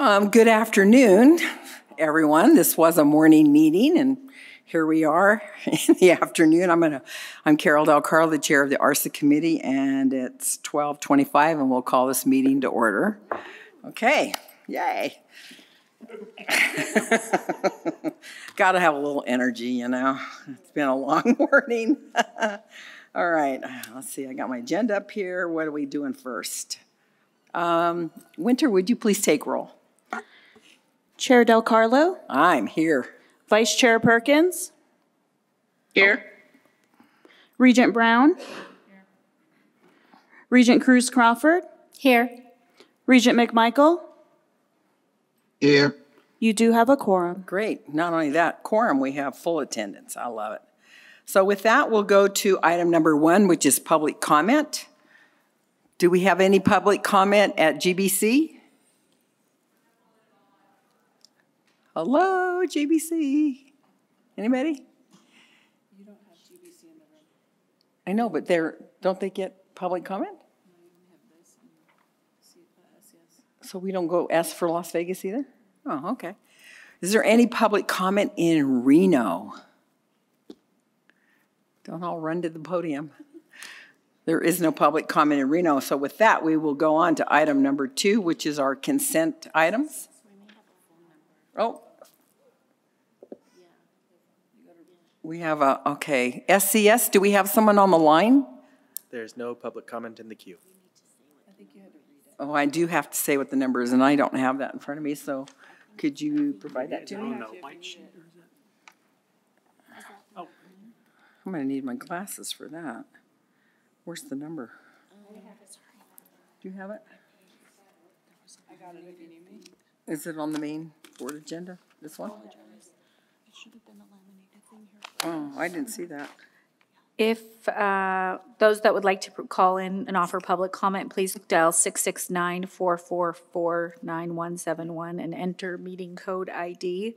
Good afternoon, everyone. This was a morning meeting, and here we are in the afternoon. I'm Carol Del Carlo, the chair of the ARSA committee, and it's 12:25, and we'll call this meeting to order. Okay, yay. Got to have a little energy, you know. It's been a long morning. All right, let's see. I got my agenda up here. What are we doing first? Winter, would you please take roll? Chair Del Carlo? I'm here. Vice Chair Perkins? Here. Regent Brown? Here. Regent Cruz Crawford? Here. Regent McMichael? Here. You do have a quorum. Great. Not only that, quorum, we have full attendance. I love it. So with that, we'll go to item number 1, which is public comment. Do we have any public comment at GBC? Hello, GBC. Anybody? You don't have GBC in the room. I know, but don't they get public comment? No, you only have this and SES. So we don't go S for Las Vegas either? Oh, okay. Is there any public comment in Reno? Don't all run to the podium. There is no public comment in Reno. So with that, we will go on to item number 2, which is our consent items. Oh. We have okay. SCS, do we have someone on the line? There's no public comment in the queue. I think you had to read it. Oh, I do have to say what the number is, and I don't have that in front of me, so could you provide that to me? Oh. I'm going to need my glasses for that. Where's the number? Do you have it? I got it if you need me. Is it on the main board agenda, this one? It should have been a laminated thing here. Oh, I didn't see that. If those that would like to call in and offer public comment, please dial 669-444-9171 and enter meeting code ID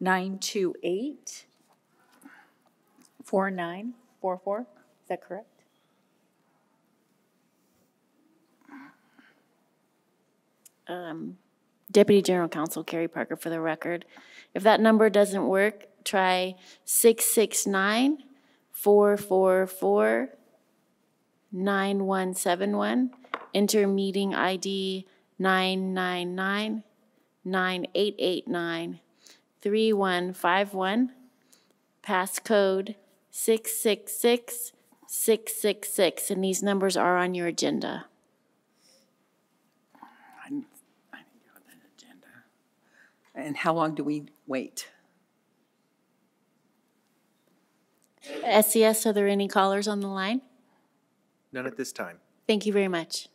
928-4944. Is that correct? Deputy General Counsel Carrie Parker for the record. If that number doesn't work, try 669-444-9171. Enter meeting ID 999-9889-3151. Passcode 666666. And these numbers are on your agenda. I didn't go to the agenda. And how long do we wait? SCS, are there any callers on the line? None at this time. Thank you very much.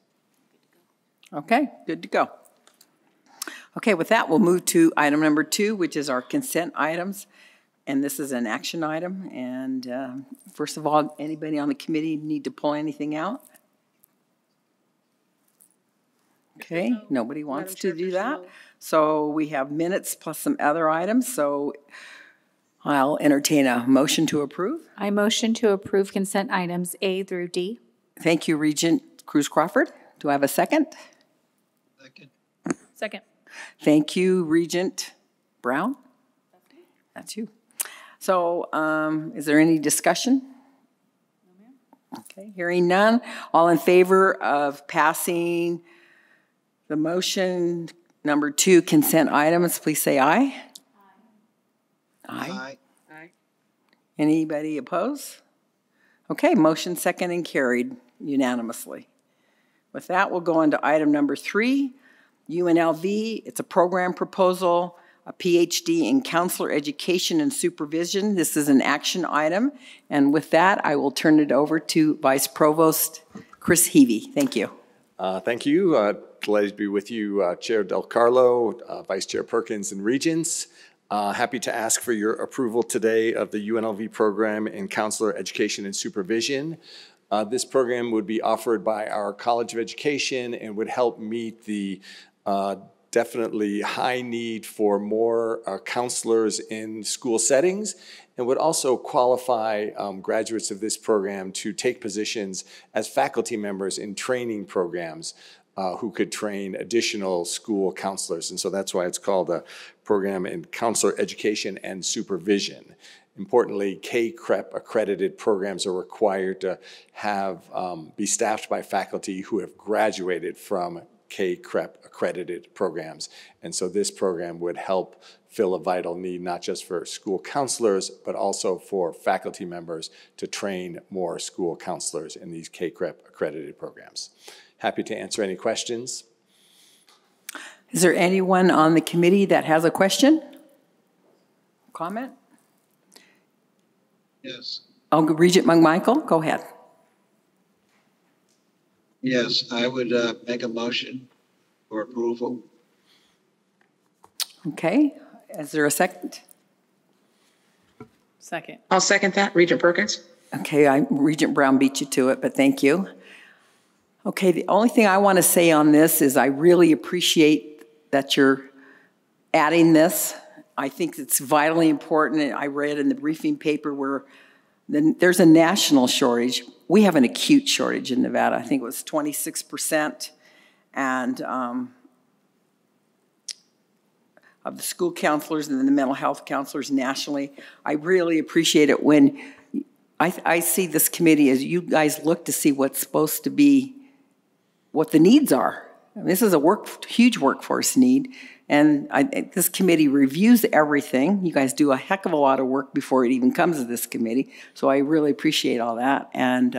Okay, good to go. Okay, with that, we'll move to item number 2, which is our consent items. And this is an action item. And first of all, anybody on the committee need to pull anything out? Okay, nobody wants to do that. So we have minutes plus some other items. So I'll entertain a motion to approve. I motion to approve consent items A through D. Thank you, Regent Cruz Crawford. Do I have a second? Second. Thank you, Regent Brown. That's you. So is there any discussion? Okay, hearing none. All in favor of passing the motion number 2, consent items, please say aye. Aye. Aye. Anybody oppose? Okay, motion second and carried unanimously. With that, we'll go on to item number 3, UNLV. It's a program proposal, a PhD in counselor education and supervision. This is an action item. And with that, I will turn it over to Vice Provost Chris Heavey. Thank you. Thank you. Delighted to be with you, Chair Del Carlo, Vice Chair Perkins, and Regents. Happy to ask for your approval today of the UNLV program in counselor education and supervision. This program would be offered by our College of Education and would help meet the definitely high need for more counselors in school settings, and would also qualify graduates of this program to take positions as faculty members in training programs. who could train additional school counselors. And so that's why it's called a program in counselor education and supervision. Importantly, K-CREP accredited programs are required to have be staffed by faculty who have graduated from K-CREP accredited programs. And so this program would help fill a vital need, not just for school counselors, but also for faculty members to train more school counselors in these K-CREP accredited programs. Happy to answer any questions. Is there anyone on the committee that has a question? Comment? Yes. Oh, Regent McMichael, go ahead. Yes, I would make a motion for approval. Okay, is there a second? Second. I'll second that. Regent Perkins? Okay, Regent Brown beat you to it, but thank you. Okay, the only thing I want to say on this is I really appreciate that you're adding this. I think it's vitally important. I read in the briefing paper where there's a national shortage. We have an acute shortage in Nevada. I think it was 26%. And of the school counselors and the mental health counselors nationally. I really appreciate it when I see this committee as you guys look to see what's supposed to be, what the needs are. I mean, this is a huge workforce need, and this committee reviews everything. You guys do a heck of a lot of work before it even comes to this committee, so I really appreciate all that. And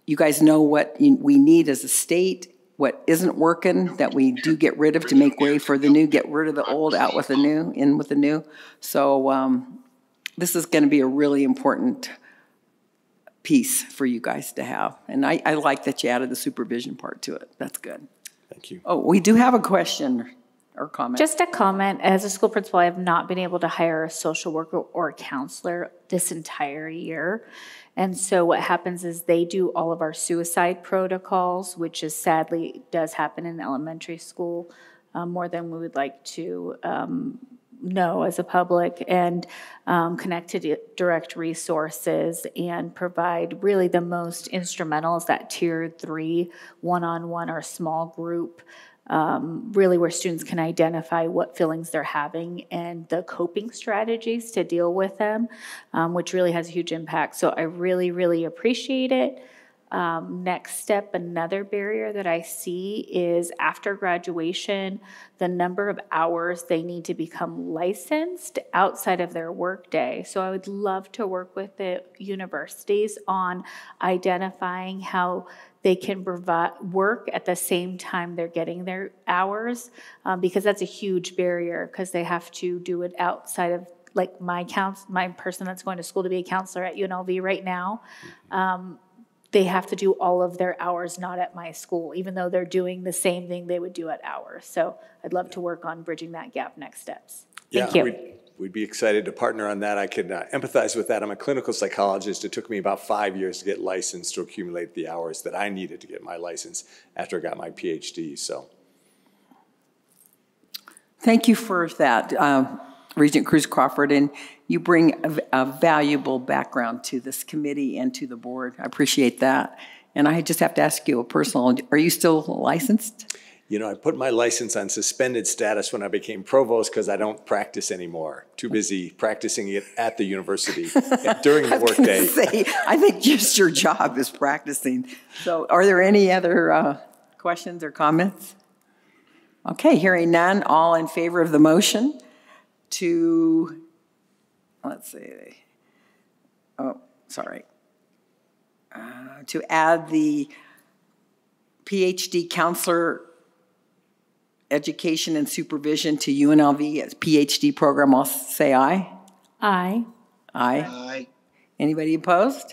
you guys know what we need as a state, what isn't working, that we do get rid of to make way for the new, get rid of the old, out with the new, in with the new. So this is going to be a really important piece for you guys to have. And I like that you added the supervision part to it. That's good. Thank you. Oh, we do have a question or comment. Just a comment. As a school principal, I have not been able to hire a social worker or a counselor this entire year. And so what happens is they do all of our suicide protocols, which is sadly does happen in elementary school more than we would like to know as a public, and connect to direct resources and provide really the most instrumental is that tier 3 one-on-one or small group, really where students can identify what feelings they're having and the coping strategies to deal with them, which really has a huge impact. So I really, really appreciate it. Next step, another barrier that I see is after graduation, the number of hours they need to become licensed outside of their workday. So I would love to work with the universities on identifying how they can provide work at the same time they're getting their hours, because that's a huge barrier because they have to do it outside of like my person that's going to school to be a counselor at UNLV right now. They have to do all of their hours not at my school, even though they're doing the same thing they would do at ours. So I'd love to work on bridging that gap next steps. Thank you. We'd be excited to partner on that. I could empathize with that. I'm a clinical psychologist. It took me about 5 years to get licensed to accumulate the hours that I needed to get my license after I got my PhD. So, thank you for that, Regent Cruz Crawford, and you bring a valuable background to this committee and to the board. I appreciate that. And I just have to ask you a personal, are you still licensed? you know, I put my license on suspended status when I became provost because I don't practice anymore. Too busy practicing it at the university during the workday. I think just your job is practicing. So are there any other questions or comments? Okay, hearing none, all in favor of the motion to, let's see, to add the PhD counselor education and supervision to UNLV as PhD program, I'll say aye. Aye. Aye. Aye. Anybody opposed?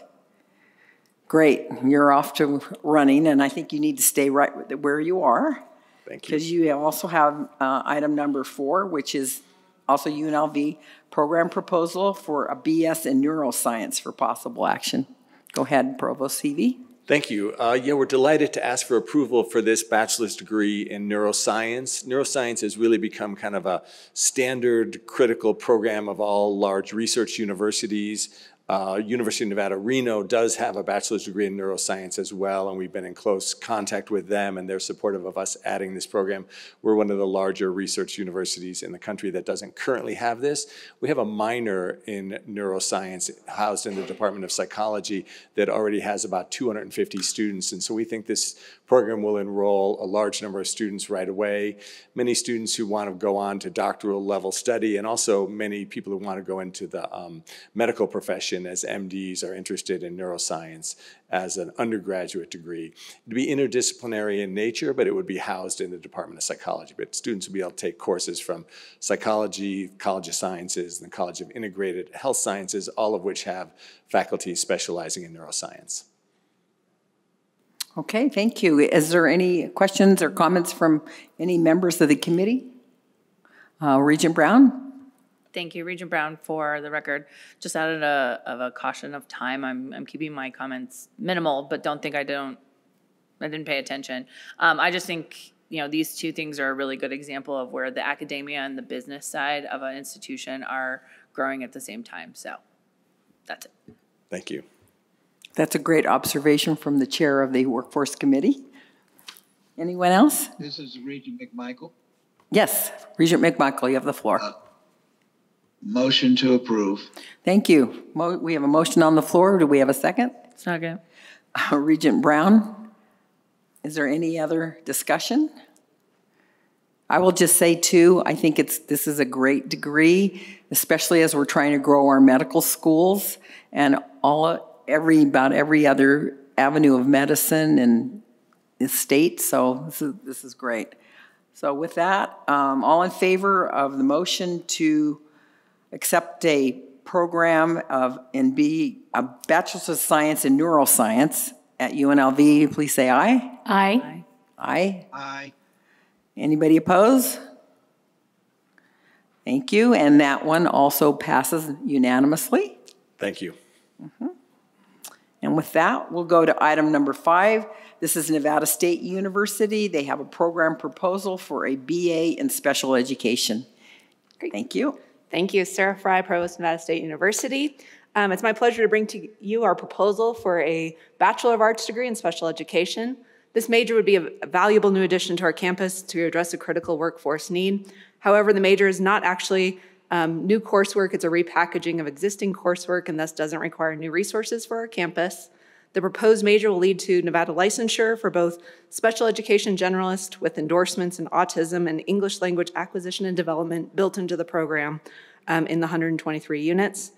Great, you're off to running, and I think you need to stay right where you are. Thank you. Because you also have item number 4, which is also UNLV program proposal for a BS in neuroscience for possible action. Go ahead, Provost Seavey. Thank you. Yeah, we're delighted to ask for approval for this bachelor's degree in neuroscience. Neuroscience has really become kind of a standard critical program of all large research universities. University of Nevada, Reno does have a bachelor's degree in neuroscience as well, and we've been in close contact with them, and they're supportive of us adding this program. We're one of the larger research universities in the country that doesn't currently have this. We have a minor in neuroscience housed in the Department of Psychology that already has about 250 students, and so we think this program will enroll a large number of students right away, many students who want to go on to doctoral level study, and also many people who want to go into the medical profession as MDs are interested in neuroscience as an undergraduate degree. It would be interdisciplinary in nature, but it would be housed in the Department of Psychology. But students would be able to take courses from psychology, College of Sciences, and the College of Integrated Health Sciences, all of which have faculty specializing in neuroscience. Okay, thank you. Is there any questions or comments from any members of the committee? Regent Brown? Thank you, Regent Brown, for the record. Just out of a caution of time, I'm keeping my comments minimal, but don't think I didn't pay attention. I just think, these two things are a really good example of where the academia and the business side of an institution are growing at the same time. So that's it. Thank you. That's a great observation from the chair of the Workforce Committee. Anyone else? This is Regent McMichael. Yes, Regent McMichael, you have the floor. Motion to approve. Thank you. We have a motion on the floor. Do we have a second? Second. Regent Brown, is there any other discussion? I will just say too, I think this is a great degree, especially as we're trying to grow our medical schools and about every other avenue of medicine in the state. So this is great. So with that, all in favor of the motion to accept a program and be a Bachelor's of Science in Neuroscience at UNLV, please say aye. Aye. Aye. Aye. Anybody oppose? Thank you, and that one also passes unanimously. Thank you. And with that, we'll go to item number 5. This is Nevada State University. They have a program proposal for a BA in special education. Great. Thank you. Thank you, Sarah Fry, Provost of Nevada State University. It's my pleasure to bring to you our proposal for a Bachelor of Arts degree in special education. This major would be a valuable new addition to our campus to address a critical workforce need. However, the major is not actually new coursework. It's a repackaging of existing coursework and thus doesn't require new resources for our campus. The proposed major will lead to Nevada licensure for both special education generalist with endorsements in autism and English language acquisition and development built into the program in the 123 units.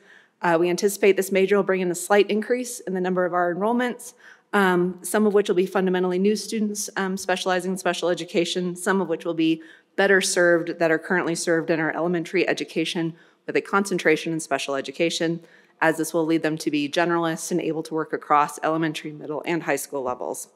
We anticipate this major will bring in a slight increase in the number of our enrollments, some of which will be fundamentally new students specializing in special education, some of which will be better served that are currently served in our elementary education with a concentration in special education, as this will lead them to be generalists and able to work across elementary, middle, and high school levels.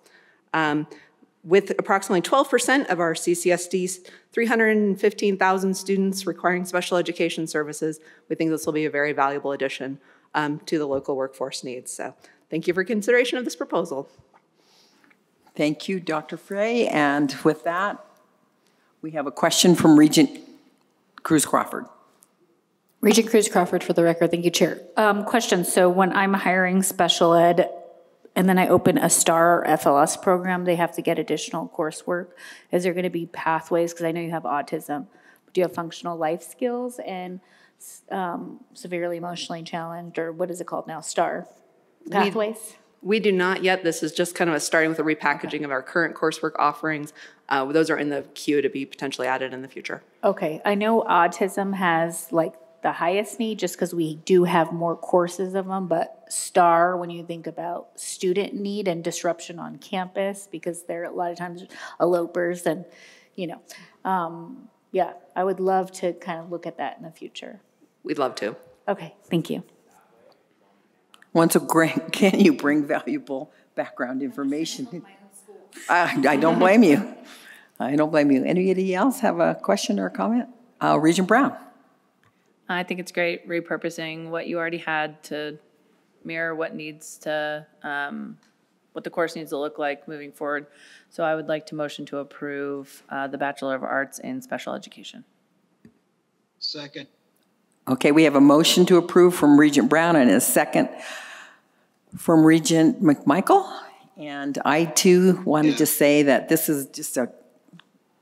With approximately 12% of our CCSD's 315,000 students requiring special education services, we think this will be a very valuable addition to the local workforce needs. So thank you for consideration of this proposal. Thank you, Dr. Frey. And with that, we have a question from Regent Cruz Crawford. Regent Cruz Crawford for the record. Thank you, Chair. Question. So when I'm hiring special ed and then I open a STAR or FLS program, they have to get additional coursework. Is there going to be pathways? Because I know you have autism. Do you have functional life skills and severely emotionally challenged, or what is it called now? STAR pathways? We do not yet. This is just kind of starting with a repackaging of our current coursework offerings. Those are in the queue to be potentially added in the future. Okay. I know autism has the highest need just because we do have more courses of them, but STAR, when you think about student need and disruption on campus, because they're a lot of times elopers and, yeah, I would love to kind of look at that in the future. We'd love to. Okay, thank you. Can you bring valuable background information? I don't blame you. I don't blame you. Anybody else have a question or a comment? Regent Brown. I think it's great repurposing what you already had to mirror what needs to, what the course needs to look like moving forward. So I would like to motion to approve the Bachelor of Arts in Special Education. Second. Okay, we have a motion to approve from Regent Brown and a second from Regent McMichael. And I too wanted to say that this is just a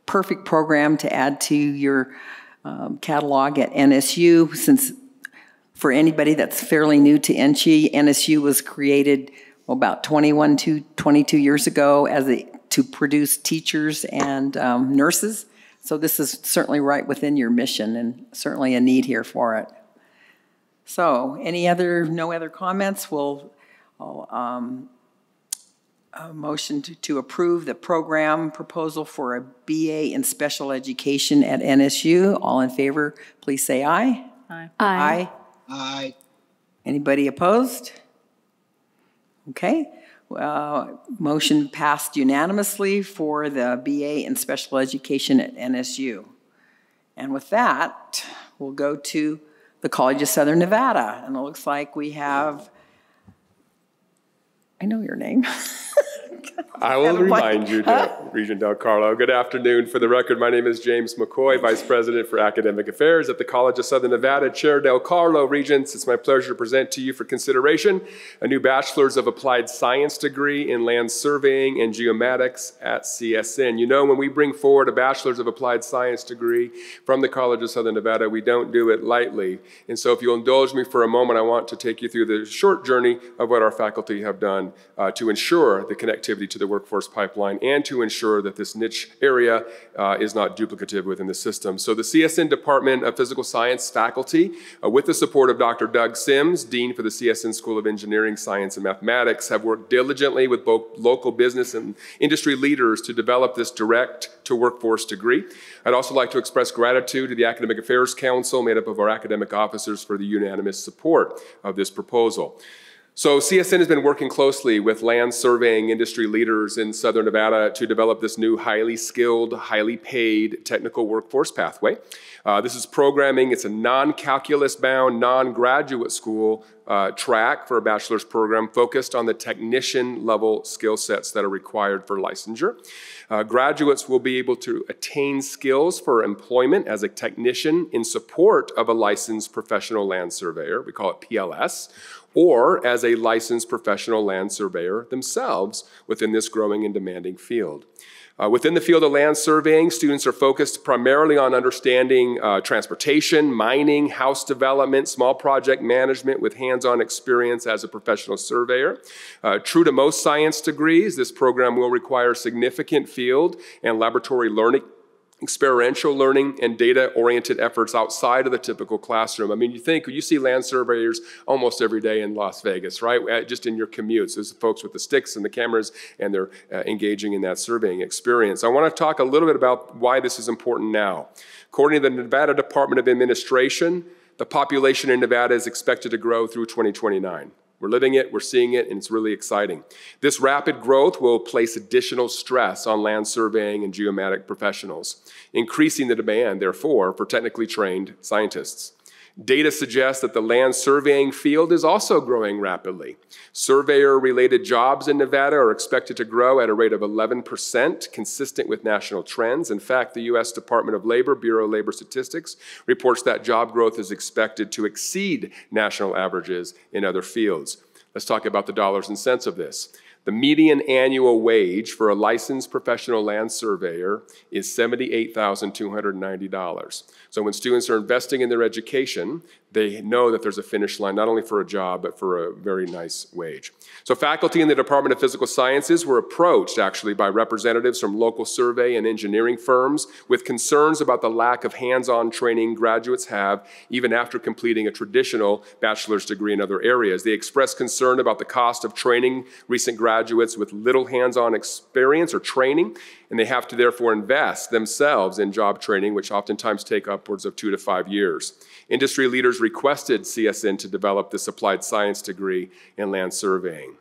perfect program to add to your catalog at NSU. Since for anybody that's fairly new to NSHE, NSU was created about 21 to 22 years ago to produce teachers and nurses. So this is certainly right within your mission and certainly a need here for it. So no other comments? A motion to approve the program proposal for a BA in special education at NSU. All in favor, please say aye. Aye. Aye. Aye. Anybody opposed? Okay. Motion passed unanimously for the BA in special education at NSU. And with that, we'll go to the College of Southern Nevada. And it looks like we have, I know your name. I will remind you, Regent Del Carlo. Good afternoon. For the record, my name is James McCoy, Vice President for Academic Affairs at the College of Southern Nevada. Chair Del Carlo, Regents, it's my pleasure to present to you for consideration a new Bachelor's of Applied Science degree in Land Surveying and Geomatics at CSN. You know, when we bring forward a Bachelor's of Applied Science degree from the College of Southern Nevada, we don't do it lightly. And so if you'll indulge me for a moment, I want to take you through the short journey of what our faculty have done to ensure the connectivity to the workforce pipeline and to ensure that this niche area is not duplicative within the system. So the CSN Department of Physical Science faculty, with the support of Dr. Doug Sims, Dean for the CSN School of Engineering, Science, and Mathematics, have worked diligently with both local business and industry leaders to develop this direct-to-workforce degree. I'd also like to express gratitude to the Academic Affairs Council, made up of our academic officers, for the unanimous support of this proposal. So CSN has been working closely with land surveying industry leaders in Southern Nevada to develop this new highly skilled, highly paid technical workforce pathway. This is programming. It's a non-calculus bound, non-graduate school track for a bachelor's program focused on the technician level skill sets that are required for licensure. Graduates will be able to attain skills for employment as a technician in support of a licensed professional land surveyor. We call it PLS. Or as a licensed professional land surveyor themselves within this growing and demanding field. Within the field of land surveying, students are focused primarily on understanding transportation, mining, house development, small project management with hands-on experience as a professional surveyor. True to most science degrees, this program will require significant field and laboratory learning, experiential learning, and data-oriented efforts outside of the typical classroom. I mean, you see land surveyors almost every day in Las Vegas, right? Just in your commutes. There's folks with the sticks and the cameras, and they're engaging in that surveying experience. I want to talk a little bit about why this is important now. According to the Nevada Department of Administration, the population in Nevada is expected to grow through 2029. We're living it, we're seeing it, and it's really exciting. This rapid growth will place additional stress on land surveying and geomatic professionals, increasing the demand, therefore, for technically trained scientists. Data suggests that the land surveying field is also growing rapidly. Surveyor-related jobs in Nevada are expected to grow at a rate of 11%, consistent with national trends. In fact, the U.S. Department of Labor, Bureau of Labor Statistics, reports that job growth is expected to exceed national averages in other fields. Let's talk about the dollars and cents of this. The median annual wage for a licensed professional land surveyor is $78,290. So when students are investing in their education, they know that there's a finish line, not only for a job, but for a very nice wage. So faculty in the Department of Physical Sciences were approached, actually, by representatives from local survey and engineering firms with concerns about the lack of hands-on training graduates have, even after completing a traditional bachelor's degree in other areas. They expressed concern about the cost of training recent graduates with little hands-on experience or training, and they have to therefore invest themselves in job training, which oftentimes take upwards of 2 to 5 years. Industry leaders requested CSN to develop this applied science degree in land surveying.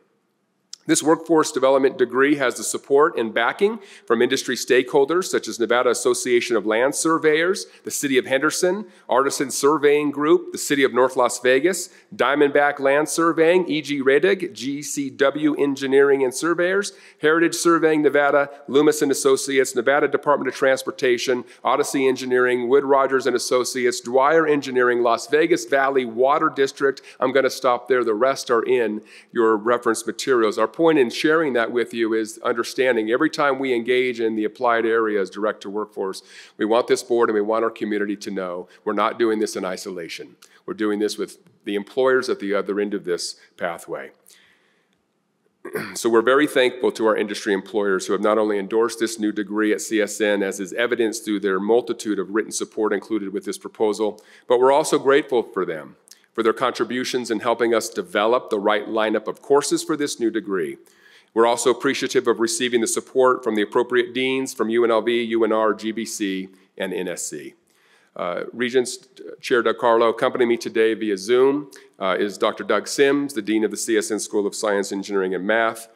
This workforce development degree has the support and backing from industry stakeholders such as Nevada Association of Land Surveyors, the City of Henderson, Artisan Surveying Group, the City of North Las Vegas, Diamondback Land Surveying, E.G. Redig, GCW Engineering and Surveyors, Heritage Surveying Nevada, Loomis and Associates, Nevada Department of Transportation, Odyssey Engineering, Wood Rogers and Associates, Dwyer Engineering, Las Vegas Valley Water District. I'm going to stop there. The rest are in your reference materials. Our point in sharing that with you is understanding every time we engage in the applied areas direct to workforce, we want this board and we want our community to know we're not doing this in isolation. We're doing this with the employers at the other end of this pathway. So we're very thankful to our industry employers who have not only endorsed this new degree at CSN, as is evidenced through their multitude of written support included with this proposal, but we're also grateful for them, for their contributions in helping us develop the right lineup of courses for this new degree. We're also appreciative of receiving the support from the appropriate deans from UNLV, UNR, GBC, and NSHE. Regents Chair Doug Carlo, accompanying me today via Zoom is Dr. Doug Sims, the Dean of the CSN School of Science, Engineering, and Math,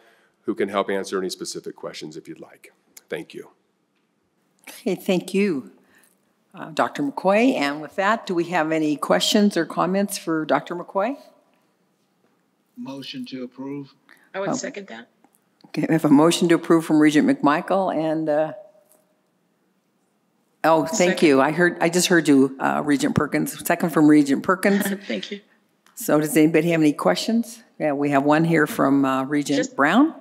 who can help answer any specific questions if you'd like. Thank you. Okay, thank you, Dr. McCoy. And with that, do we have any questions or comments for Dr. McCoy? Motion to approve. I would second that. Okay, we have a motion to approve from Regent McMichael and, oh, thank you. I just heard you, Regent Perkins. Second from Regent Perkins. Thank you. So does anybody have any questions? Yeah, we have one here from Regent Brown.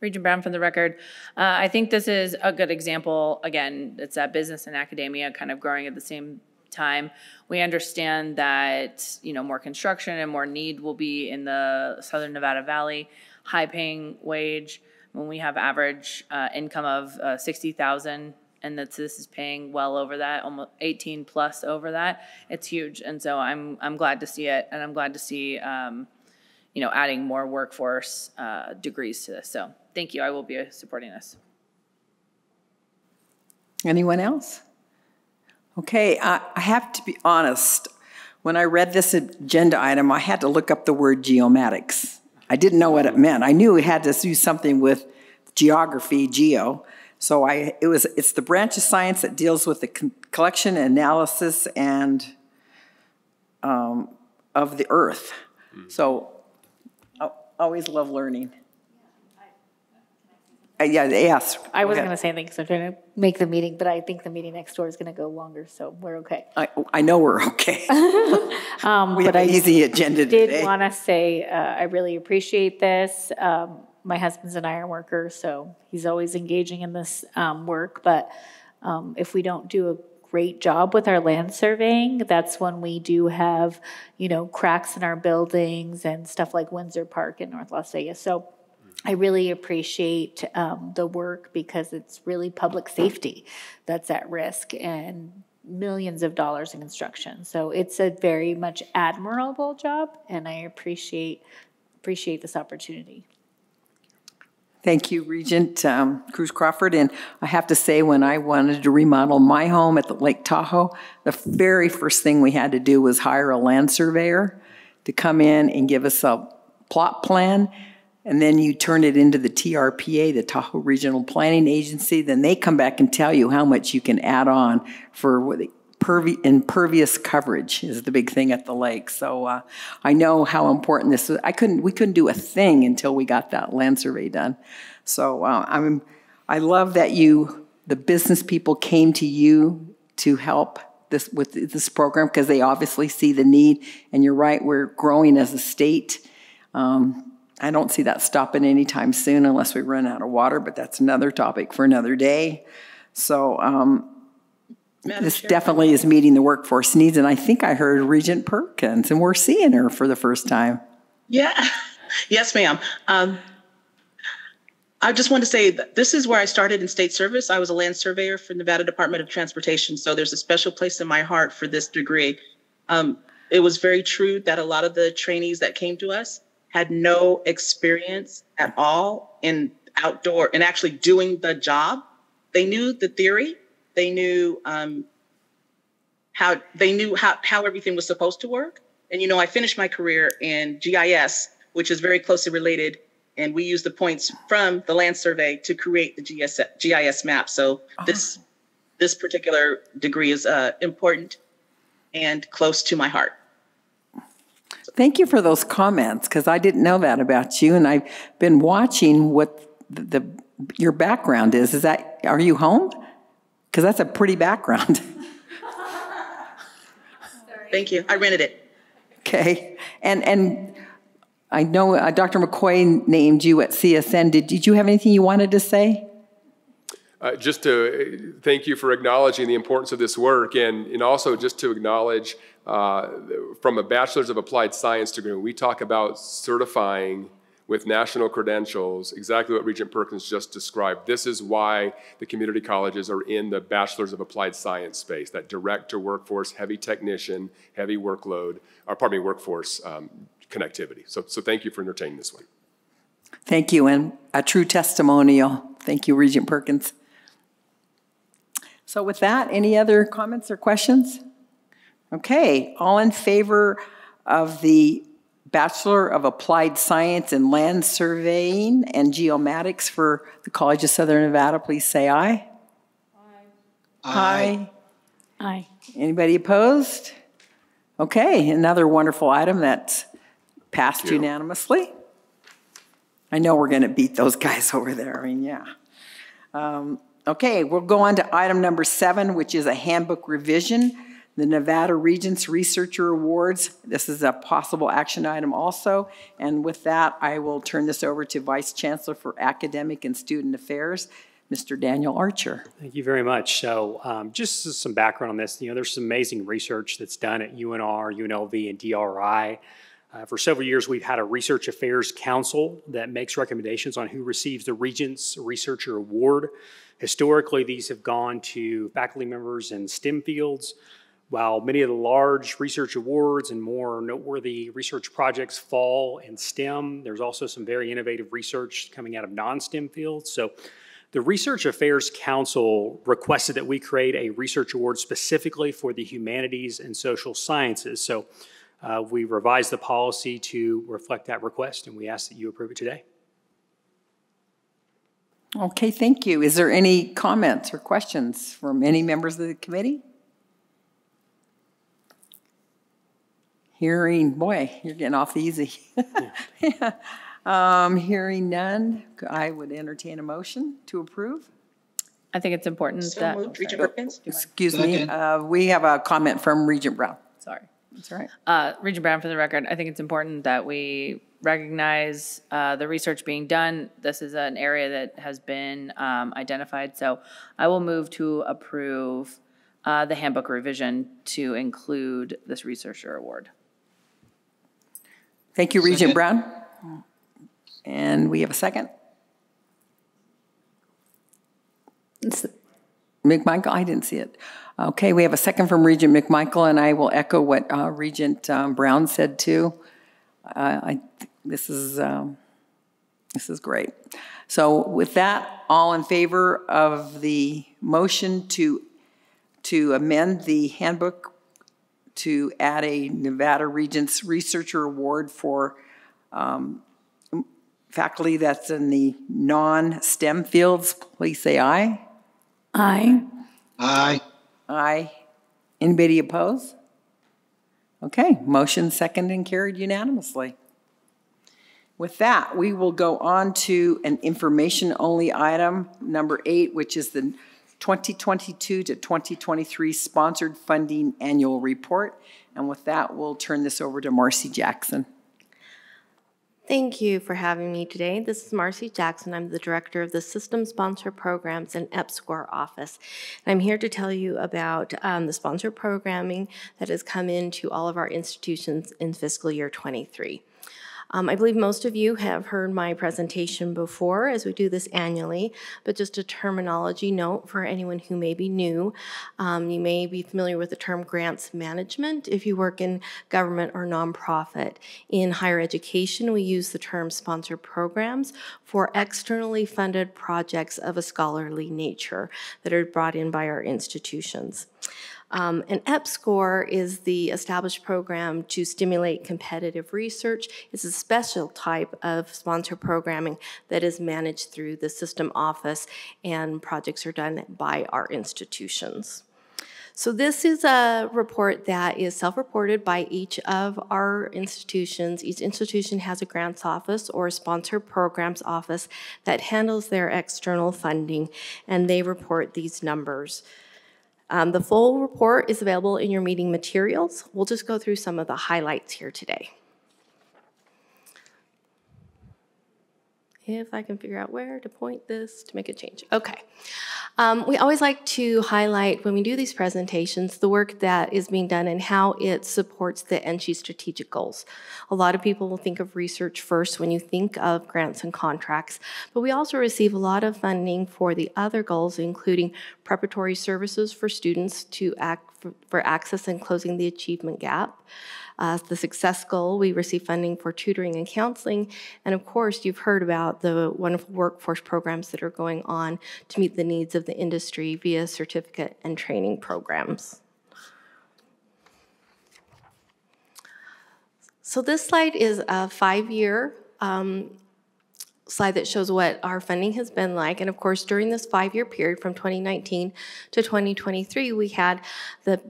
Regent Brown, for the record. I think this is a good example. Again, it's that business and academia kind of growing at the same time. We understand that, you know, more construction and more need will be in the Southern Nevada Valley, high-paying wage. When we have average income of $60,000, and this is paying well over that, almost 18 plus over that, it's huge. And so I'm glad to see it, and I'm glad to see you know, adding more workforce degrees to this. So thank you. I will be supporting this. Anyone else? Okay, I have to be honest. When I read this agenda item, I had to look up the word geomatics. I didn't know what it meant. I knew it had to do something with geography, geo. So it's the branch of science that deals with the collection, analysis, and of the earth. So I always love learning. Yeah, yes. I wasn't going to say anything because I'm trying to make the meeting, but I think the meeting next door is going to go longer, so we're okay. I know we're okay. We have an easy agenda today. I did want to say I really appreciate this. My husband's an iron worker, so he's always engaging in this work. But if we don't do a great job with our land surveying, that's when we do have, you know, cracks in our buildings and stuff like Windsor Park in North Las Vegas. So I really appreciate the work because it's really public safety that's at risk and millions of dollars in construction. So it's a very much admirable job, and I appreciate this opportunity. Thank you, Regent Cruz Crawford. And I have to say, when I wanted to remodel my home at the Lake Tahoe, the very first thing we had to do was hire a land surveyor to come in and give us a plot plan. And then you turn it into the TRPA, the Tahoe Regional Planning Agency. Then they come back and tell you how much you can add on for impervious coverage is the big thing at the lake. So I know how important this is. We couldn't do a thing until we got that land survey done. So I love that the business people came to you to help with this program because they obviously see the need. And you're right, we're growing as a state. I don't see that stopping anytime soon unless we run out of water, but that's another topic for another day. So this definitely is meeting the workforce needs, and I think I heard Regent Perkins, and we're seeing her for the first time. Yeah. Yes, ma'am. I just want to say that this is where I started in state service. I was a land surveyor for Nevada Department of Transportation, so there's a special place in my heart for this degree. It was very true that a lot of the trainees that came to us had no experience at all in outdoor and actually doing the job. They knew the theory. They knew how everything was supposed to work. And, you know, I finished my career in GIS, which is very closely related And we use the points from the land survey to create the GIS map. So this particular degree is important and close to my heart. Thank you for those comments, because I didn't know that about you, and I've been watching what your background is. Are you home? Because that's a pretty background. Thank you. I rented it. Okay. And I know Dr. McCoy named you at CSN. Did you have anything you wanted to say? Just to thank you for acknowledging the importance of this work, and also just to acknowledge from a Bachelor's of Applied Science degree, we talk about certifying with national credentials, exactly what Regent Perkins just described. This is why the community colleges are in the Bachelor's of Applied Science space, that direct to workforce, heavy technician, heavy workload, workforce connectivity. So thank you for entertaining this one. Thank you, and a true testimonial. Thank you, Regent Perkins. So with that, any other comments or questions? Okay, all in favor of the Bachelor of Applied Science in Land Surveying and Geomatics for the College of Southern Nevada, please say aye. Aye. Aye. Anybody opposed? Okay, another wonderful item that's passed unanimously. I know we're going to beat those guys over there. I mean, yeah. Okay, we'll go on to item number 7, which is a handbook revision. The Nevada Regents Researcher Awards. This is a possible action item also. And with that, I will turn this over to Vice Chancellor for Academic and Student Affairs, Mr. Daniel Archer. Thank you very much. So just some background on this. There's some amazing research that's done at UNR, UNLV, and DRI. For several years, we've had a Research Affairs Council that makes recommendations on who receives the Regents Researcher Award. Historically, these have gone to faculty members in STEM fields. While many of the large research awards and more noteworthy research projects fall in STEM, there's also some very innovative research coming out of non-STEM fields. So the Research Affairs Council requested that we create a research award specifically for the humanities and social sciences. So we revised the policy to reflect that request, and we ask that you approve it today. Okay, thank you. Is there any comments or questions from any members of the committee? Hearing, boy, you're getting off easy. Yeah. Hearing none, I would entertain a motion to approve. I think it's important that. Moved. Regent Perkins? Excuse me, we have a comment from Regent Brown. Sorry. That's all right. Regent Brown, for the record, I think it's important that we recognize the research being done. This is an area that has been identified, so I will move to approve the handbook revision to include this researcher award. Thank you, Regent Brown. And we have a second. McMichael, I didn't see it. Okay, we have a second from Regent McMichael, and I will echo what Regent Brown said too. This is great. So with that, all in favor of the motion to amend the handbook to add a Nevada Regents Researcher Award for faculty that's in the non-STEM fields, please say aye. Aye. Aye. Aye. Anybody opposed? Okay, motion second and carried unanimously. With that, we will go on to an information-only item, number 8, which is the 2022 to 2023 Sponsored Funding Annual Report. And with that, we'll turn this over to Marcy Jackson. Thank you for having me today. This is Marcy Jackson. I'm the director of the System Sponsor Programs and EPSCoR office. And I'm here to tell you about the sponsor programming that has come into all of our institutions in fiscal year 23. I believe most of you have heard my presentation before, as we do this annually, but just a terminology note for anyone who may be new. You may be familiar with the term grants management if you work in government or nonprofit. In higher education, we use the term sponsor programs for externally funded projects of a scholarly nature that are brought in by our institutions. An NSHE score is the established program to stimulate competitive research. It's a special type of sponsor programming that is managed through the system office, and projects are done by our institutions. So this is a report that is self-reported by each of our institutions. Each institution has a grants office or a sponsor programs office that handles their external funding, and they report these numbers. The full report is available in your meeting materials. We'll just go through some of the highlights here today. If I can figure out where to point this to make a change. Okay. We always like to highlight, when we do these presentations, the work that is being done and how it supports the NSHE strategic goals. A lot of people will think of research first when you think of grants and contracts, but we also receive a lot of funding for the other goals, including preparatory services for students for access and closing the achievement gap. The success goal, we receive funding for tutoring and counseling. And of course, you've heard about the wonderful workforce programs that are going on to meet the needs of the industry via certificate and training programs. So this slide is a 5-year slide that shows what our funding has been like. And of course, during this 5-year period from 2019 to 2023, we had the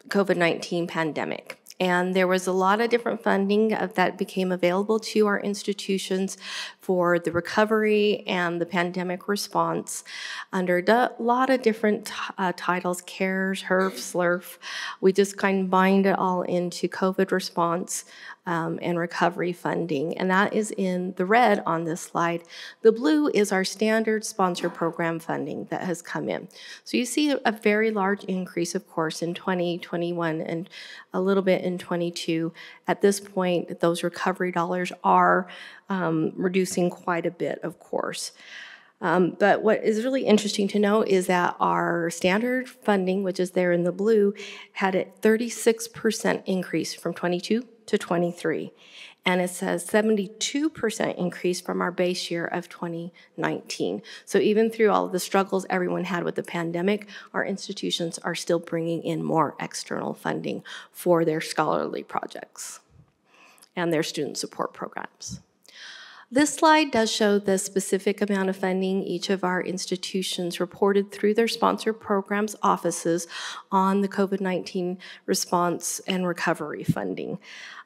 COVID-19 pandemic. And there was a lot of different funding that became available to our institutions for the recovery and the pandemic response under a lot of different titles, CARES, HERF, SLRF. We just combined it all into COVID response and recovery funding, and that is in the red on this slide. The blue is our standard sponsor program funding that has come in. So you see a very large increase, of course, in 2021 and a little bit in 22. At this point, those recovery dollars are reducing quite a bit, of course. But what is really interesting to know is that our standard funding, which is there in the blue, had a 36% increase from 22 to 23. And it's a 72% increase from our base year of 2019. So even through all of the struggles everyone had with the pandemic, our institutions are still bringing in more external funding for their scholarly projects and their student support programs. This slide does show the specific amount of funding each of our institutions reported through their sponsor programs offices on the COVID-19 response and recovery funding.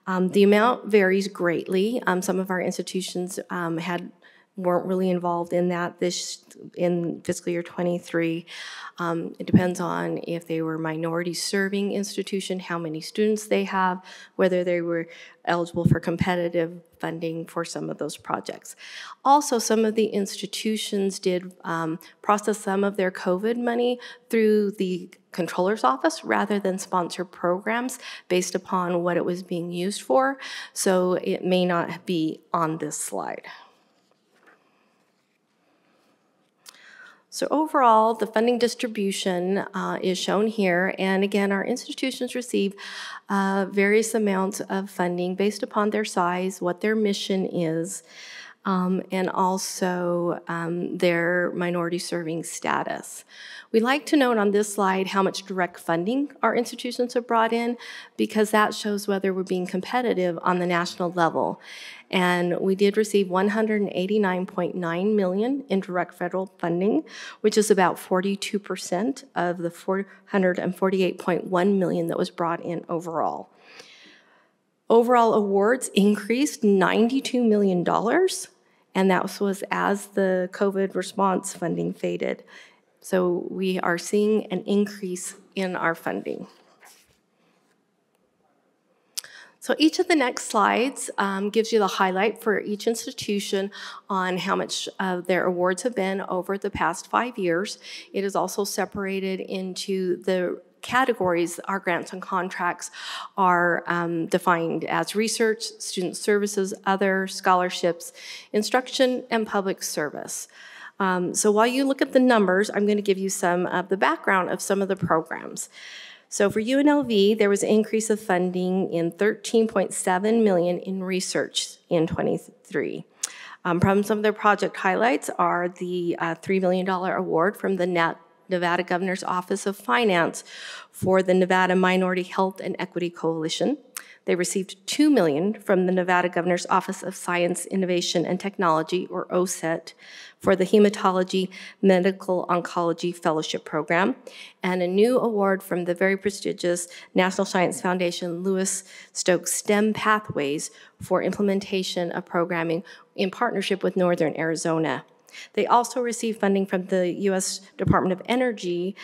The amount varies greatly. Some of our institutions weren't really involved in that in fiscal year 23. It depends on if they were minority serving institution, how many students they have, whether they were eligible for competitive funding for some of those projects. Also, some of the institutions did process some of their COVID money through the controller's office rather than sponsor programs based upon what it was being used for. So it may not be on this slide. So overall, the funding distribution is shown here. And again, our institutions receive various amounts of funding based upon their size, what their mission is, and also their minority serving status. We like to note on this slide how much direct funding our institutions have brought in, because that shows whether we're being competitive on the national level. And we did receive $189.9 million in direct federal funding, which is about 42% of the $448.1 million that was brought in overall. Overall awards increased $92 million, and that was as the COVID response funding faded. So we are seeing an increase in our funding. So each of the next slides gives you the highlight for each institution on how much their awards have been over the past 5 years. It is also separated into the categories. Our grants and contracts are defined as research, student services, other, scholarships, instruction, and public service. So while you look at the numbers, I'm going to give you some of the background of some of the programs. So for UNLV, there was an increase of funding in $13.7 million in research in 23. From some of their project highlights are the $3 million award from the Nevada Governor's Office of Finance for the Nevada Minority Health and Equity Coalition. They received $2 million from the Nevada Governor's Office of Science, Innovation, and Technology, or OSET, for the Hematology Medical Oncology Fellowship Program, and a new award from the very prestigious National Science Foundation Lewis Stokes STEM Pathways for implementation of programming in partnership with Northern Arizona. They also received funding from the U.S. Department of Energy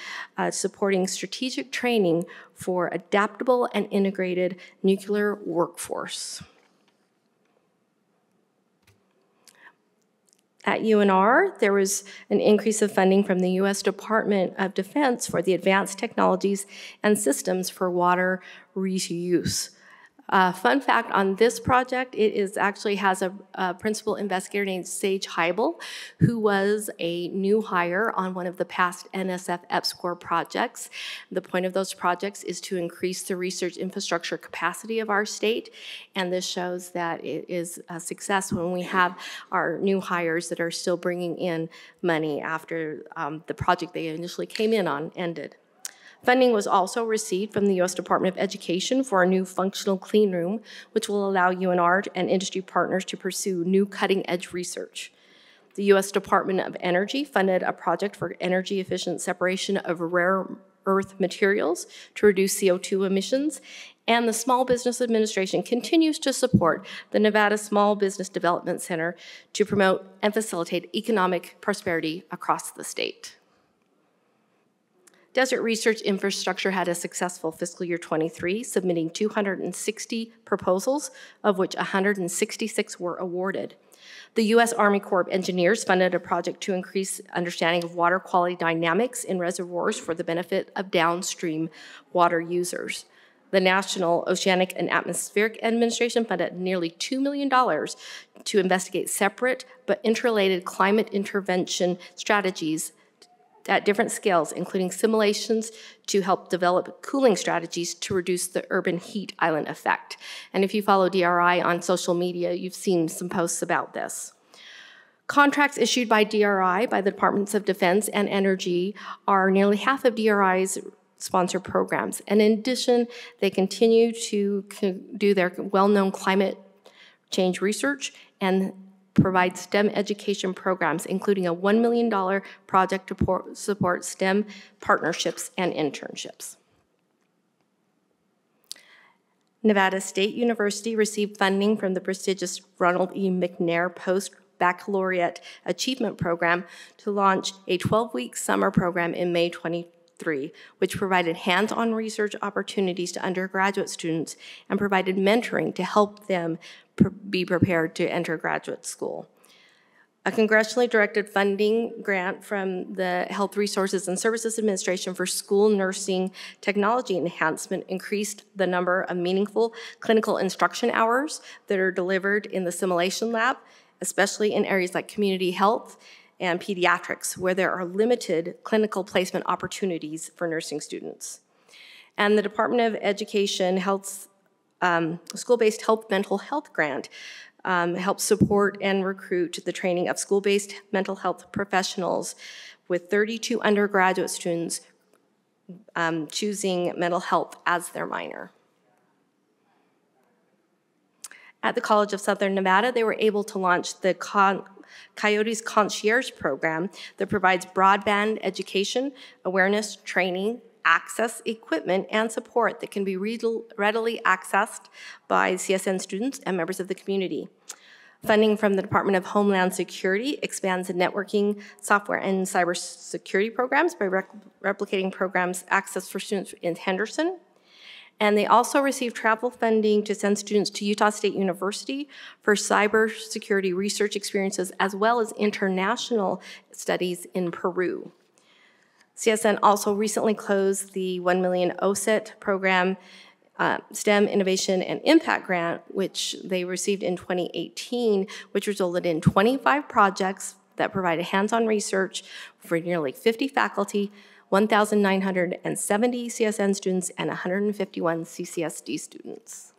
supporting strategic training for adaptable and integrated nuclear workforce. At UNR, there was an increase of funding from the U.S. Department of Defense for the Advanced Technologies and Systems for Water Reuse. Fun fact on this project, it actually has a principal investigator named Sage Heibel, who was a new hire on one of the past NSF EPSCoR projects. The point of those projects is to increase the research infrastructure capacity of our state, and this shows that it is a success when we have our new hires that are still bringing in money after the project they initially came in on ended. Funding was also received from the U.S. Department of Education for a new functional clean room, which will allow UNR and industry partners to pursue new cutting-edge research. The U.S. Department of Energy funded a project for energy-efficient separation of rare earth materials to reduce CO2 emissions, and the Small Business Administration continues to support the Nevada Small Business Development Center to promote and facilitate economic prosperity across the state. Desert Research Infrastructure had a successful fiscal year 23, submitting 260 proposals, of which 166 were awarded. The U.S. Army Corps of Engineers funded a project to increase understanding of water quality dynamics in reservoirs for the benefit of downstream water users. The National Oceanic and Atmospheric Administration funded nearly $2 million to investigate separate but interrelated climate intervention strategies at different scales, including simulations to help develop cooling strategies to reduce the urban heat island effect. And if you follow DRI on social media, you've seen some posts about this. Contracts issued by DRI, by the Departments of Defense and Energy, are nearly half of DRI's sponsored programs. And in addition, they continue to do their well-known climate change research and provide STEM education programs, including a $1 million project to support STEM partnerships and internships. Nevada State University received funding from the prestigious Ronald E. McNair Post-Baccalaureate Achievement Program to launch a 12-week summer program in May 23, which provided hands-on research opportunities to undergraduate students and provided mentoring to help them be prepared to enter graduate school. A congressionally directed funding grant from the Health Resources and Services Administration for school nursing technology enhancement increased the number of meaningful clinical instruction hours that are delivered in the simulation lab, especially in areas like community health and pediatrics, where there are limited clinical placement opportunities for nursing students. And the Department of Education Health's school-based health mental health grant helps support and recruit the training of school-based mental health professionals, with 32 undergraduate students choosing mental health as their minor. At the College of Southern Nevada, they were able to launch the Coyotes Concierge program that provides broadband education, awareness, training, access, equipment, and support that can be readily accessed by CSN students and members of the community. Funding from the Department of Homeland Security expands the networking, software, and cybersecurity programs by replicating programs access for students in Henderson. And they also received travel funding to send students to Utah State University for cybersecurity research experiences, as well as international studies in Peru. CSN also recently closed the $1 million OSET program STEM Innovation and Impact Grant, which they received in 2018, which resulted in 25 projects that provided hands-on research for nearly 50 faculty, 1,970 CSN students, and 151 CCSD students.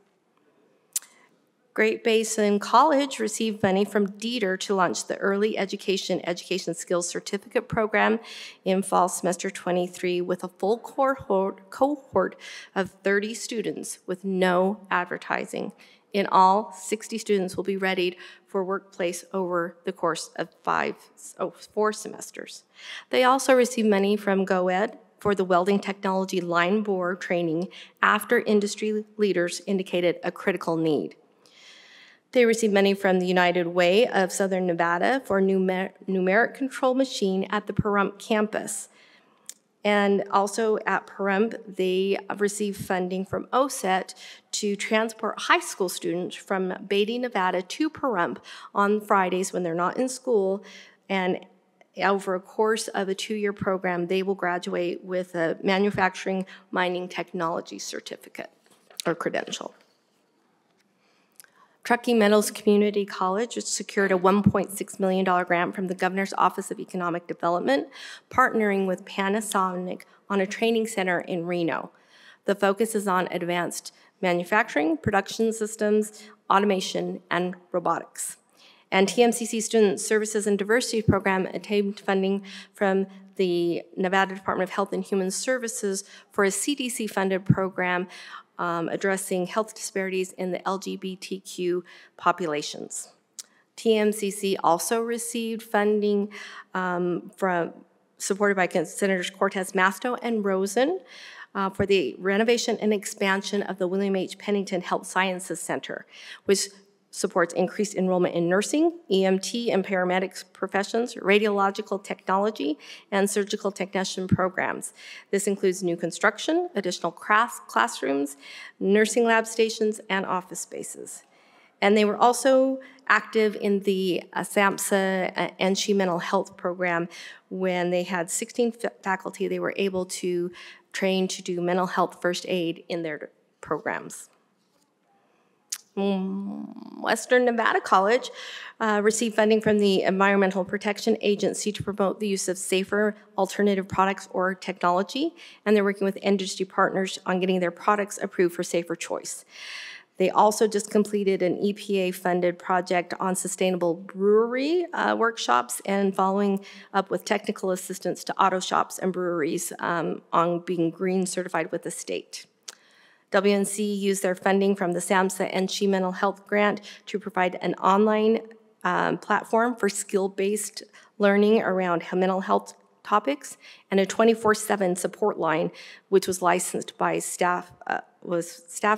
Great Basin College received money from DEETR to launch the Early Education Skills Certificate Program in fall semester 23 with a full cohort of 30 students with no advertising. In all, 60 students will be readied for workplace over the course of 4 semesters. They also received money from GoEd for the welding technology line bore training after industry leaders indicated a critical need. They received money from the United Way of Southern Nevada for a numeric control machine at the Pahrump campus. And also at Pahrump, they received funding from OSET to transport high school students from Beatty, Nevada to Pahrump on Fridays when they're not in school. And over a course of a 2-year program, they will graduate with a manufacturing mining technology certificate or credential. Truckee Meadows Community College secured a $1.6 million grant from the Governor's Office of Economic Development, partnering with Panasonic on a training center in Reno. The focus is on advanced manufacturing, production systems, automation, and robotics. And TMCC Student Services and Diversity Program attained funding from the Nevada Department of Health and Human Services for a CDC-funded program addressing health disparities in the LGBTQ populations. TMCC also received funding supported by Senators Cortez Masto and Rosen for the renovation and expansion of the William H. Pennington Health Sciences Center, which supports increased enrollment in nursing, EMT and paramedics professions, radiological technology, and surgical technician programs. This includes new construction, additional classrooms, nursing lab stations, and office spaces. And they were also active in the SAMHSA NSHE mental health program. When they had 16 faculty, they were able to train to do mental health first aid in their programs. Western Nevada College received funding from the Environmental Protection Agency to promote the use of safer alternative products or technology, and they're working with industry partners on getting their products approved for safer choice. They also just completed an EPA-funded project on sustainable brewery workshops and following up with technical assistance to auto shops and breweries on being green certified with the state. WNC used their funding from the SAMHSA NSHE Mental Health Grant to provide an online platform for skill-based learning around mental health topics and a 24/7 support line, which was licensed by staffed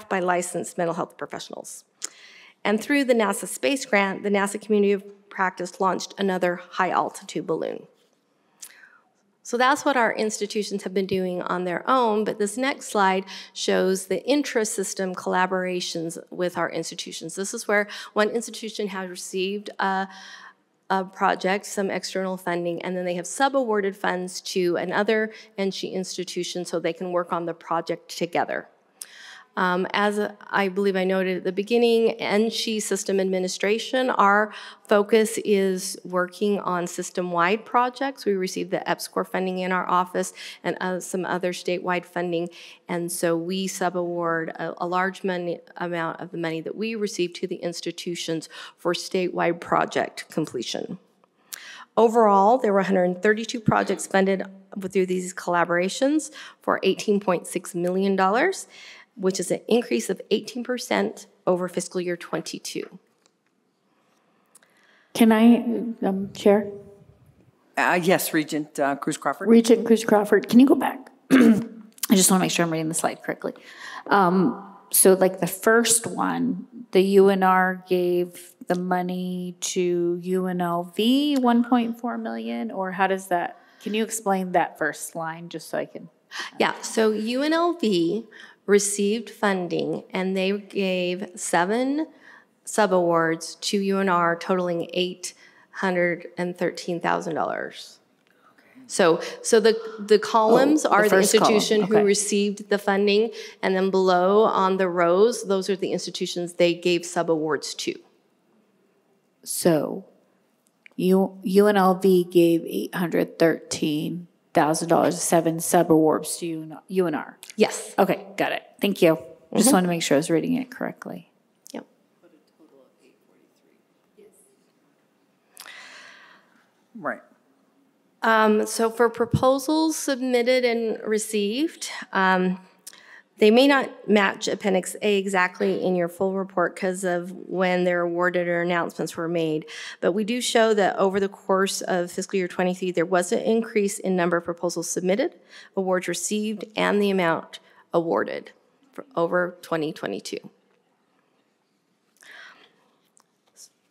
by licensed mental health professionals. And through the NASA Space Grant, the NASA Community of Practice launched another high-altitude balloon. So that's what our institutions have been doing on their own, but this next slide shows the intra-system collaborations with our institutions. This is where one institution has received a project, some external funding, and then they have sub-awarded funds to another NSHE institution so they can work on the project together. As I believe I noted at the beginning, NSHE System Administration, our focus is working on system-wide projects. We received the EPSCoR funding in our office and some other statewide funding, and so we sub-award a large amount of the money that we receive to the institutions for statewide project completion. Overall, there were 132 projects funded through these collaborations for $18.6 million. Which is an increase of 18% over fiscal year 22. Can I, Chair? Yes, Regent Cruz Crawford. Regent Cruz Crawford, can you go back? I just want to make sure I'm reading the slide correctly. So like the first one, the UNR gave the money to UNLV, 1.4 million, or how does that, can you explain that first line just so I can? Yeah, so UNLV received funding and they gave 7 subawards to UNR totaling $813,000. So the columns are the institution who received the funding, and then below on the rows, those are the institutions they gave subawards to. So UNLV gave $813,000, 7 subawards to UNR. Yes. Okay, got it. Thank you. Just wanted to make sure I was reading it correctly. Yep. Right. So for proposals submitted and received, they may not match Appendix A exactly in your full report because of when they're awarded or announcements were made. But we do show that over the course of fiscal year 23, there was an increase in number of proposals submitted, awards received, and the amount awarded for over 2022.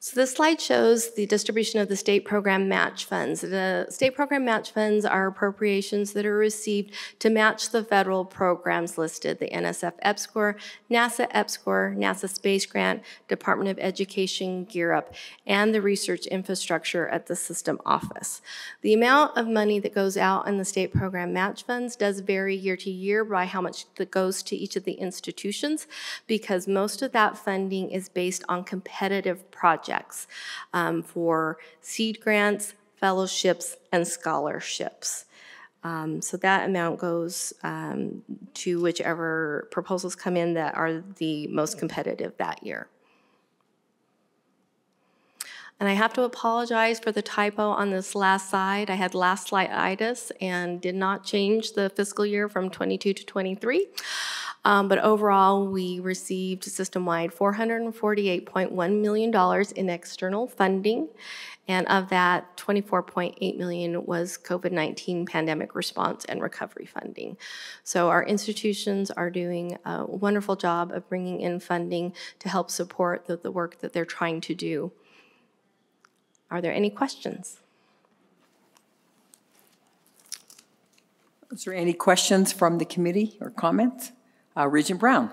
So this slide shows the distribution of the state program match funds. The state program match funds are appropriations that are received to match the federal programs listed: the NSF EPSCoR, NASA EPSCoR, NASA Space Grant, Department of Education Gear Up, and the research infrastructure at the system office. The amount of money that goes out in the state program match funds does vary year to year by how much that goes to each of the institutions, because most of that funding is based on competitive projects. For seed grants, fellowships, and scholarships. So that amount goes to whichever proposals come in that are the most competitive that year. And I have to apologize for the typo on this last slide. I had last slide-itis and did not change the fiscal year from 22 to 23. But overall, we received system-wide $448.1 million in external funding. And of that, $24.8 million was COVID-19 pandemic response and recovery funding. So our institutions are doing a wonderful job of bringing in funding to help support the work that they're trying to do. Are there any questions? Is there any questions from the committee or comments? Regent Brown.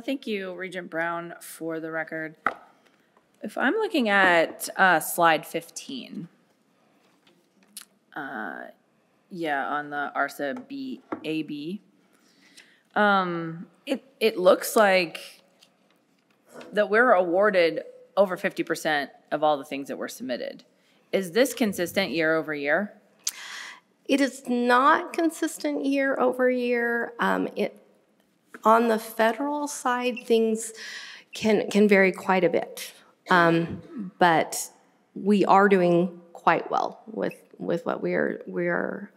Thank you, Regent Brown, for the record. If I'm looking at slide 15, yeah, on the ARSA AB, it looks like that we're awarded over 50% of all the things that were submitted. Is this consistent year over year? It is not consistent year over year. On the federal side, things can vary quite a bit. But we are doing quite well with what we are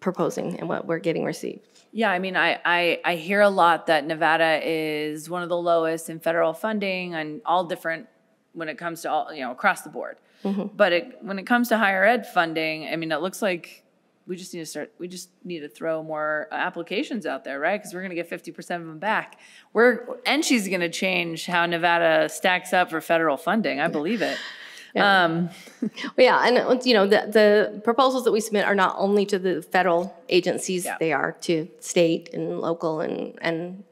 proposing and what we're getting received. Yeah, I mean, I hear a lot that Nevada is one of the lowest in federal funding and all different when it comes to all, across the board. Mm-hmm. But when it comes to higher ed funding, I mean, it looks like we just need to throw more applications out there, right? Because we're going to get 50% of them back. NSHE's going to change how Nevada stacks up for federal funding. I believe it. Yeah. Yeah, and the proposals that we submit are not only to the federal agencies, yeah, they are to state and local and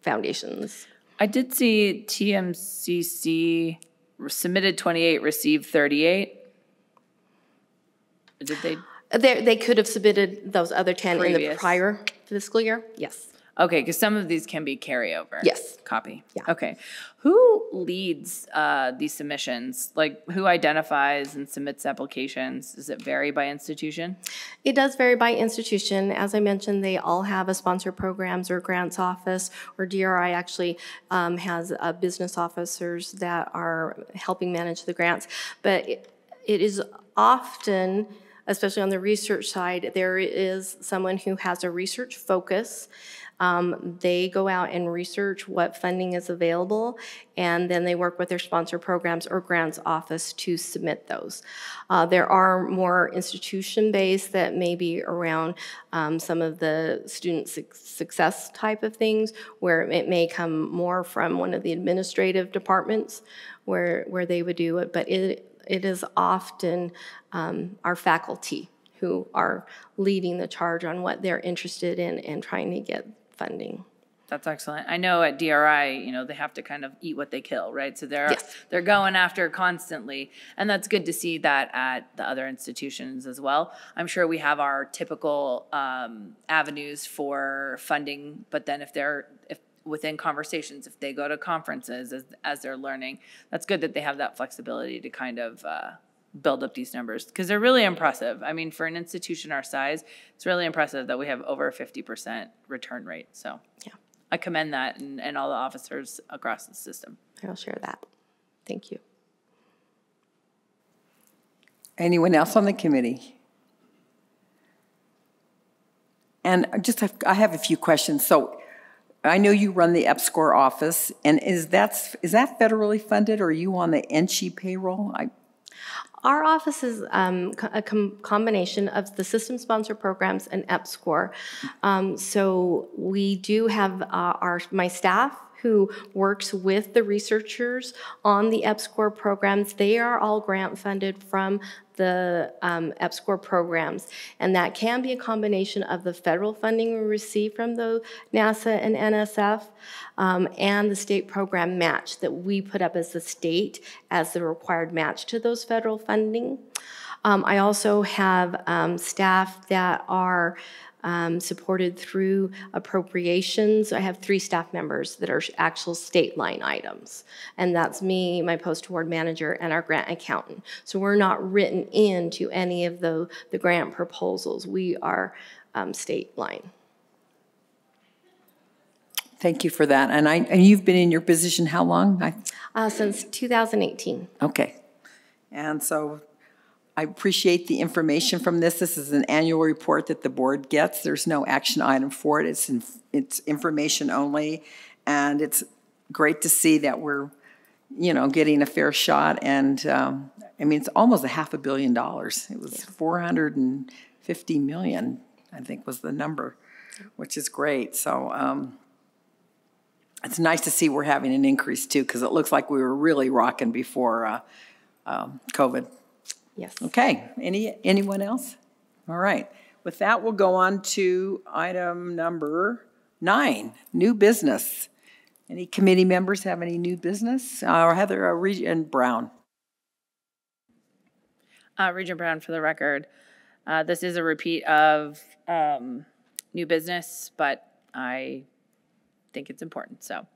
foundations. I did see TMCC submitted 28, received 38. Did they? They could have submitted those other 10 previous in the prior fiscal year. Yes. Okay, because some of these can be carryover. Yes. Copy. Yeah. Okay. Who leads these submissions? Like, who identifies and submits applications? Does it vary by institution? It does vary by institution. As I mentioned, they all have a sponsor programs or grants office, or DRI actually has business officers that are helping manage the grants. But it is often, especially on the research side, there is someone who has a research focus. They go out and research what funding is available, and then they work with their sponsor programs or grants office to submit those. There are more institution-based that may be around some of the student success type of things, where it may come more from one of the administrative departments where they would do it, but it is often our faculty who are leading the charge on what they're interested in and trying to get funding. That's excellent. I know at DRI, they have to kind of eat what they kill, right? So they're going after constantly, and that's good to see that at the other institutions as well. I'm sure we have our typical avenues for funding, but then if within conversations, if they go to conferences as they're learning, that's good that they have that flexibility to kind of build up these numbers, because they're really impressive. I mean, for an institution our size, it's really impressive that we have over a 50% return rate. So yeah, I commend that and all the officers across the system. I'll share that. Thank you. Anyone else on the committee? And I have a few questions. So I know you run the EPSCoR office, and is that federally funded, or are you on the NSHE payroll? Our office is a combination of the system sponsor programs and EPSCoR. So we do have my staff who works with the researchers on the EPSCoR programs. They are all grant funded from the EPSCoR programs, and that can be a combination of the federal funding we receive from the NASA and NSF and the state program match that we put up as the state as the required match to those federal funding. I also have staff that are supported through appropriations. I have 3 staff members that are actual state line items, and that's me, my post-award manager, and our grant accountant. So we're not written into any of the grant proposals. We are state line. Thank you for that. And you've been in your position how long? Since 2018. Okay. And so I appreciate the information from this. This is an annual report that the board gets. There's no action item for it. It's information only. And it's great to see that we're, getting a fair shot. And I mean, it's almost $500 million. It was $450 million, I think was the number, which is great. So it's nice to see we're having an increase too, because it looks like we were really rocking before COVID. Yes. Okay. Anyone else? All right. With that, we'll go on to item number 9, new business. Any committee members have any new business? Or Heather, Regent Brown. Regent Brown, for the record. This is a repeat of new business, but I think it's important. So,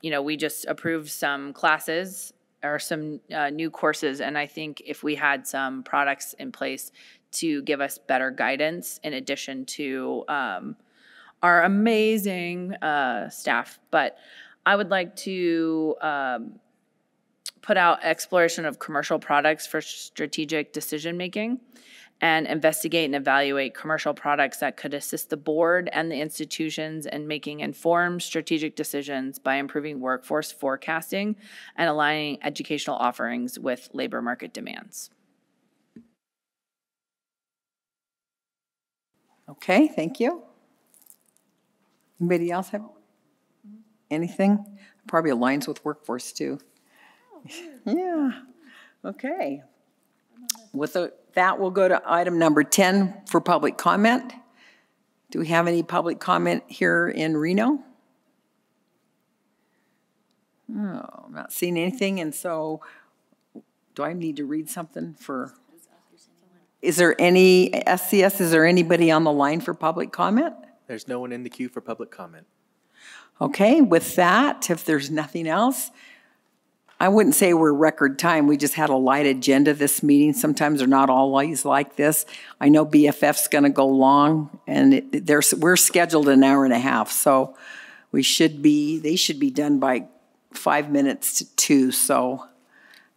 we just approved some classes or some new courses, and I think if we had some products in place to give us better guidance in addition to our amazing staff. But I would like to put out exploration of commercial products for strategic decision making and investigate and evaluate commercial products that could assist the board and the institutions in making informed strategic decisions by improving workforce forecasting and aligning educational offerings with labor market demands. Okay, thank you. Anybody else have anything? Probably aligns with workforce too. Yeah, okay. With that, we'll go to item number 10 for public comment. Do we have any public comment here in Reno? No, I'm not seeing anything. And so do I need to read something for? Is there any SCS? Is there anybody on the line for public comment? There's no one in the queue for public comment. Okay, with that, if there's nothing else, I wouldn't say we're record time. We just had a light agenda this meeting. Sometimes they're not always like this. I know BFF's going to go long, and we're scheduled an hour and a half, so they should be done by 5 minutes to 2. So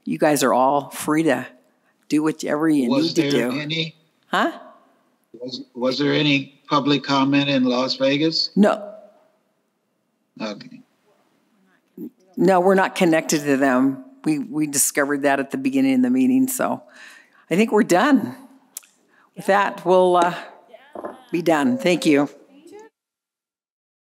you guys are all free to do whatever you need to do. Was there any public comment in Las Vegas? No. Okay. No, we're not connected to them. We discovered that at the beginning of the meeting, so I think we're done. With that, we'll be done. Thank you.